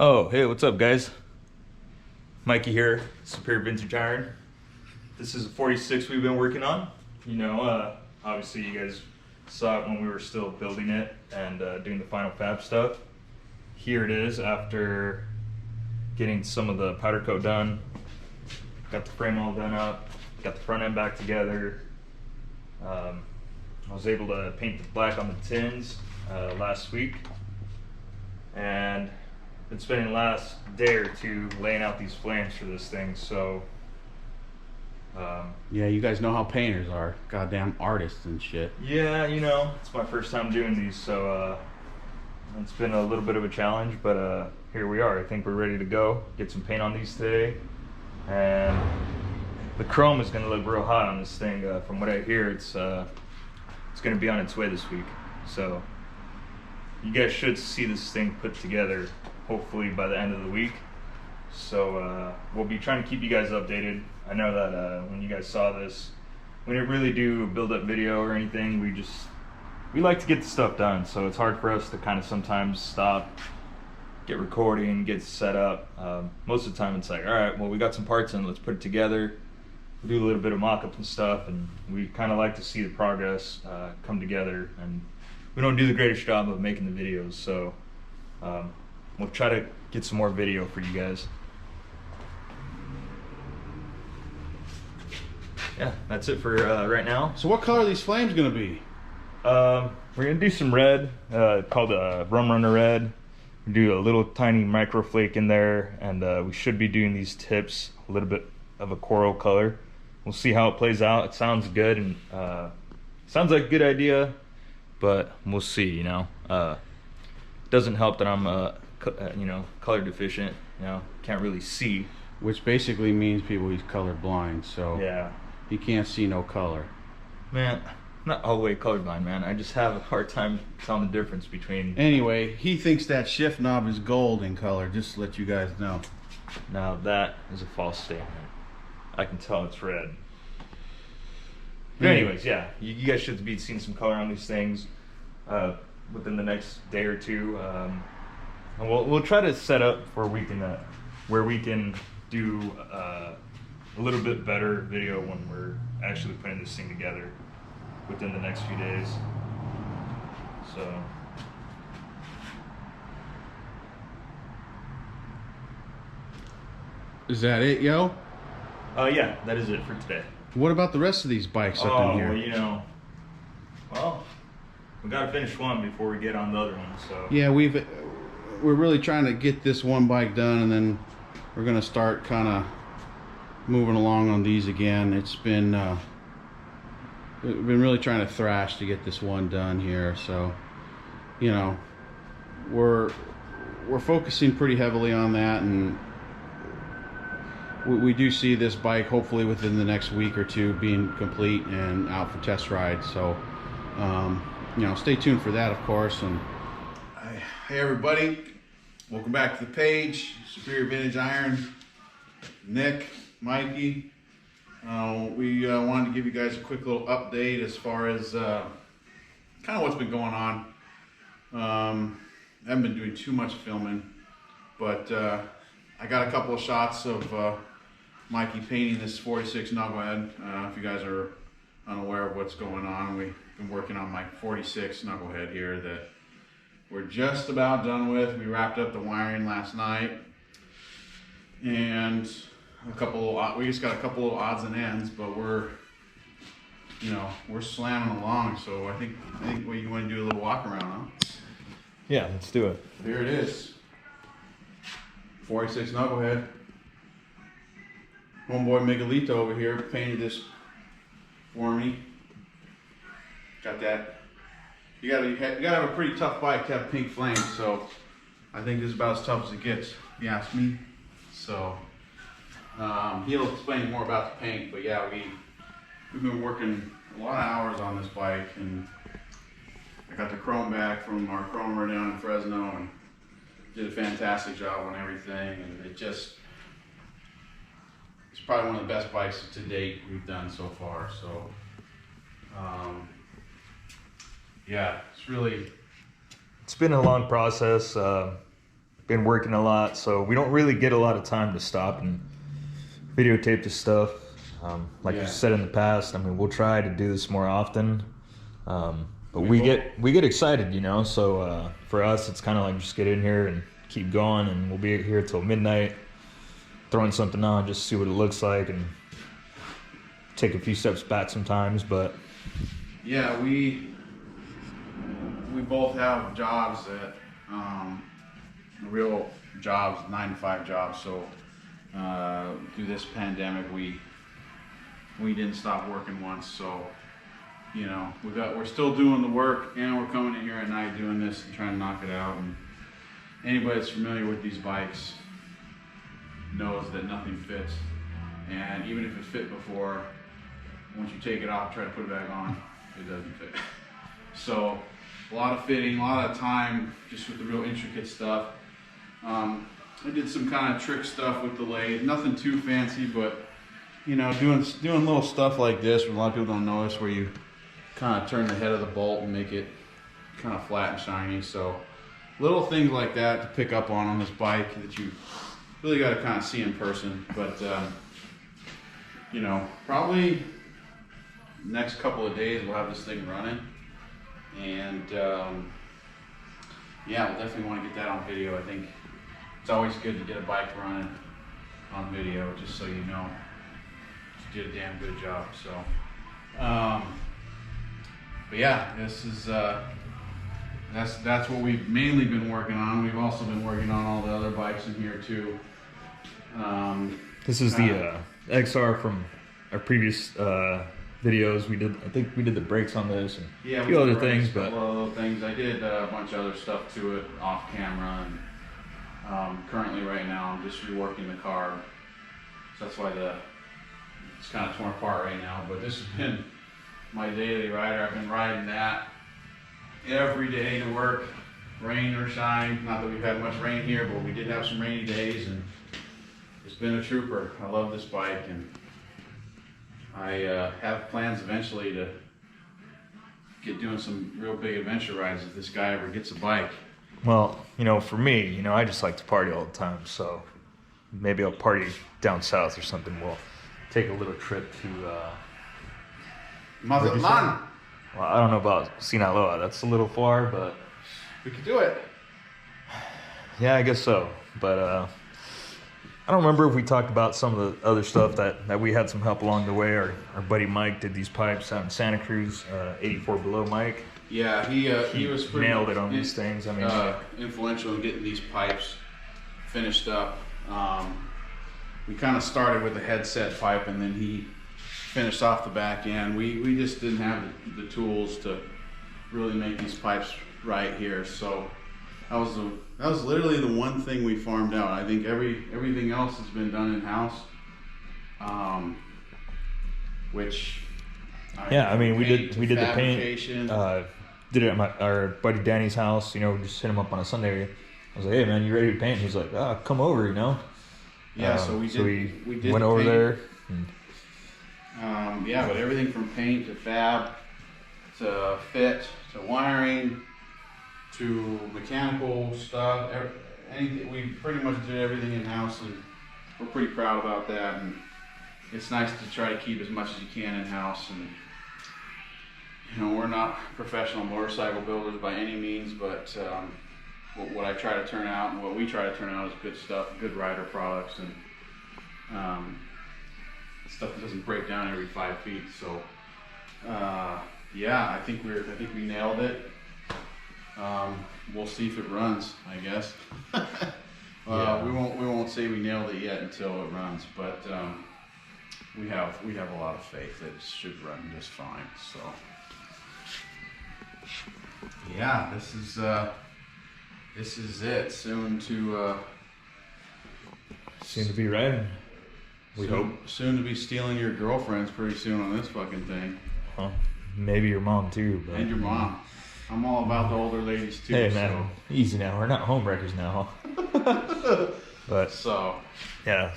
Oh, hey, what's up, guys? Mikey here, Superior Vintage Iron. This is a 46 we've been working on. Obviously you guys saw it when we were still building it and doing the final fab stuff. Here it is after getting some of the powder coat done. Got the frame all done up, got the front end back together. I was able to paint the black on the tins last week. And been spending the last day or two laying out these flames for this thing, so yeah, you guys know how painters are, goddamn artists and shit. yeah, it's my first time doing these, so it's been a little bit of a challenge, but here we are. I think we're ready to go, get some paint on these today, and the chrome is going to look real hot on this thing. From what I hear, it's going to be on its way this week, so you guys should see this thing put together hopefully by the end of the week. So we'll be trying to keep you guys updated. I know that when you guys saw this, we didn't really do a build-up video or anything. We like to get the stuff done, so it's hard for us to kind of sometimes stop, get recording, get set up. Most of the time it's like, all right, well, we got some parts in, let's put it together. We'll do a little bit of mock-up and stuff, and we kind of like to see the progress come together, and we don't do the greatest job of making the videos, so we'll try to get some more video for you guys. Yeah, that's it for right now. So what color are these flames gonna be? We're gonna do some red, called Rum Runner Red. Do a little tiny micro flake in there, and we should be doing these tips a little bit of a coral color. We'll see how it plays out. It sounds good, and sounds like a good idea, but we'll see. Doesn't help that I'm color deficient. Can't really see. Which basically means he's colorblind, so Yeah, he can't see no color. man, I'm not all the way colorblind, man. I just have a hard time telling the difference between. Anyway, he thinks that shift knob is gold in color, just to let you guys know. Now that is a false statement. I can tell it's red. But anyways, yeah, you guys should be seeing some color on these things within the next day or two. And we'll try to set up for where we can do a little bit better video when we're actually putting this thing together within the next few days. So Is that it, yo? yeah, that is it for today. What about the rest of these bikes up in here? Well, we gotta finish one before we get on the other one. So Yeah, we're really trying to get this one bike done, and then we're gonna start kind of moving along on these again. It's been we've been really trying to thrash to get this one done here, so we're focusing pretty heavily on that, and we do see this bike hopefully within the next week or two being complete and out for test rides. So stay tuned for that, of course. And hey everybody, welcome back to the page. Superior Vintage Iron, Nick, Mikey. We wanted to give you guys a quick little update as far as kind of what's been going on. I haven't been doing too much filming, but I got a couple of shots of Mikey painting this 46 Knucklehead. If you guys are unaware of what's going on, we've been working on my 46 Knucklehead here that we're just about done with. We wrapped up the wiring last night, and we just got a couple of odds and ends, but we're slamming along. So I think you want to do a little walk around, huh? yeah, let's do it. Here it is. 46 Knucklehead. Homeboy Miguelito over here painted this for me. Got that. You gotta have a pretty tough bike to have pink flames, so I think this is about as tough as it gets, if you ask me. So he'll explain more about the paint, but yeah, we've been working a lot of hours on this bike, and I got the chrome back from our chromer down in Fresno, and did a fantastic job on everything, and it's probably one of the best bikes to date we've done so far. So yeah, it's been a long process. been working a lot, so we don't really get a lot of time to stop and videotape the stuff. Like you said in the past, I mean, we'll try to do this more often. But we get excited, you know. So for us, it's kind of like just get in here and keep going, and we'll be here till midnight, throwing something on, just see what it looks like, and take a few steps back sometimes. But yeah, we both have jobs that real jobs, 9-to-5 jobs. So through this pandemic, we didn't stop working once. So you know, we're still doing the work, and we're coming in here at night doing this and trying to knock it out. And anybody that's familiar with these bikes knows that nothing fits. And even if it fit before, once you take it off, try to put it back on, it doesn't fit. So a lot of fitting, a lot of time just with the real intricate stuff. I did some kind of trick stuff with the lathe, nothing too fancy, but you know, doing little stuff like this, where a lot of people don't notice, where you kind of turn the head of the bolt and make it kind of flat and shiny. So little things like that to pick up on this bike that you really got to kind of see in person. But you know, probably next couple of days we'll have this thing running, and yeah, we'll definitely want to get that on video. I think it's always good to get a bike running on video, just so you know you did a damn good job. So but yeah, this is that's what we've mainly been working on. We've also been working on all the other bikes in here too. This is the XR from our previous videos. I think we did the brakes on this and a few other things, but other things. I did a bunch of other stuff to it off camera, and currently right now I'm just reworking the car. So that's why it's kind of torn apart right now. But this has been my daily rider. I've been riding that every day to work, rain or shine. Not that we've had much rain here, but we did have some rainy days, and it's been a trooper. I love this bike, and I have plans eventually to get doing some real big adventure rides if this guy ever gets a bike. Well, you know, for me, you know, I just like to party all the time, so maybe I'll party down south or something. We'll take a little trip to Mazatlan. Well, I don't know about Sinaloa. That's a little far, but We could do it. Yeah, I guess so. But I don't remember if we talked about some of the other stuff that we had some help along the way. Our buddy Mike did these pipes out in Santa Cruz, 84 Below Mike. Yeah, he was pretty nailed it on these things. I mean, influential in getting these pipes finished up. We kind of started with a headset pipe, and then he finished off the back end. We just didn't have the tools to really make these pipes right here. So that was literally the one thing we farmed out. I think everything else has been done in house. Which I mean, we did the paint. Did it at our buddy Danny's house. You know, just hit him up on a Sunday. I was like, "Hey man, you ready to paint?" He's like, "Come over," you know. Yeah, so we did went over there. Yeah, but everything from paint to fab to fit to wiring to mechanical stuff, anything, we pretty much did everything in house, and we're pretty proud about that. And it's nice to try to keep as much as you can in house. And you know, we're not professional motorcycle builders by any means, but what I try to turn out and what we try to turn out is good stuff, good rider products, and stuff that doesn't break down every 5 feet. So yeah, I think we nailed it. We'll see if it runs, I guess. Yeah. We won't say we nailed it yet until it runs, but we have a lot of faith that it should run just fine. So yeah, this is it. Soon to be riding. We hope. Soon to be stealing your girlfriends pretty soon on this fucking thing. Huh? Maybe your mom too. But, and your mom. I'm all about the older ladies too. Hey man, easy now. We're not home wreckers now. But so yeah,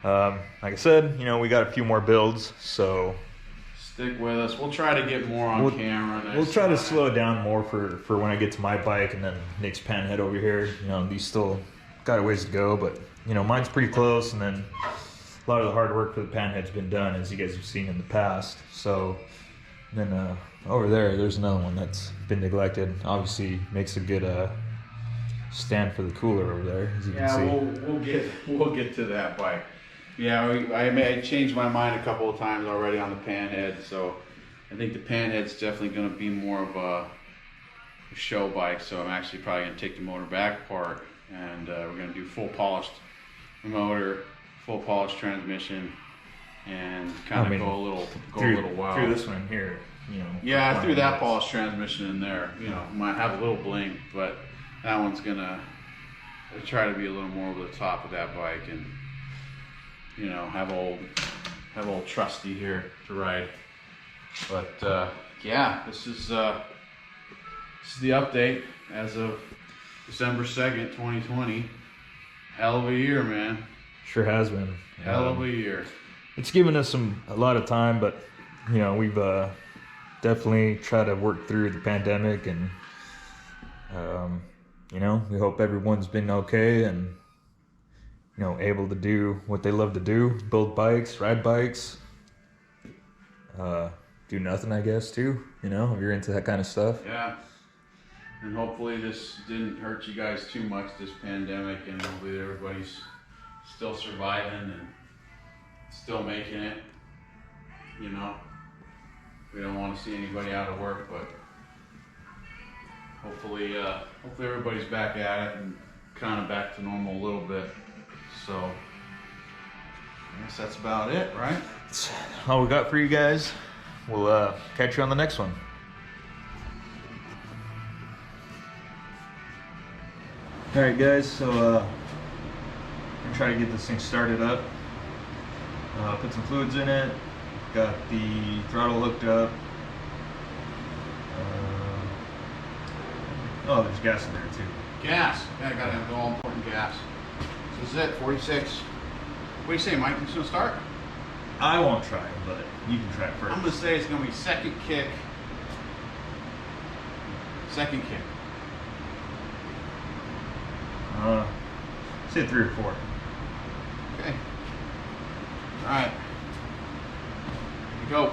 like I said, you know, we got a few more builds, so Stick with us. We'll try to get more on camera. We'll try to slow it down more for when I get to my bike, and then Nick's Panhead over here. You know, these still got a ways to go, but you know, mine's pretty close, and then a lot of the hard work for the Panhead's been done, as you guys have seen in the past. So then over there's another one that's been neglected. Obviously makes a good stand for the cooler over there, as you can see. We'll get to that bike. Yeah, I changed my mind a couple of times already on the Panhead, so I think the Panhead's definitely going to be more of a show bike. So I'm actually probably going to take the motor back apart, and we're going to do full polished motor, full polished transmission, and kind of go a little wild. Through this one here, you know. Yeah, I threw that polished transmission in there. You know, might have a little bling, but that one's gonna try to be a little more over the top of that bike, and you know, have old Trusty here to ride. But yeah, this is the update as of December 2nd, 2020. Hell of a year, man. Sure has been. Hell of a year. It's given us a lot of time, but you know, we've definitely tried to work through the pandemic, and you know, we hope everyone's been okay and you know, able to do what they love to do: build bikes, ride bikes, do nothing, I guess, too. You know, if you're into that kind of stuff. Yeah. And hopefully this didn't hurt you guys too much, this pandemic, and hopefully everybody's still surviving and still making it. You know, we don't want to see anybody out of work, but hopefully everybody's back at it and kind of back to normal a little bit. So I guess that's about it, right? That's all we got for you guys. We'll catch you on the next one. All right, guys. So I'm gonna try to get this thing started up. Put some fluids in it. Got the throttle hooked up. Oh, there's gas in there too. Gas. Yeah, I gotta have the all important gas. This is it, 46. What do you say, Mike? You just gonna start? I won't try, but you can try it first. I'm gonna say it's gonna be second kick. Second kick. Say 3 or 4. Okay. All right. Here we go.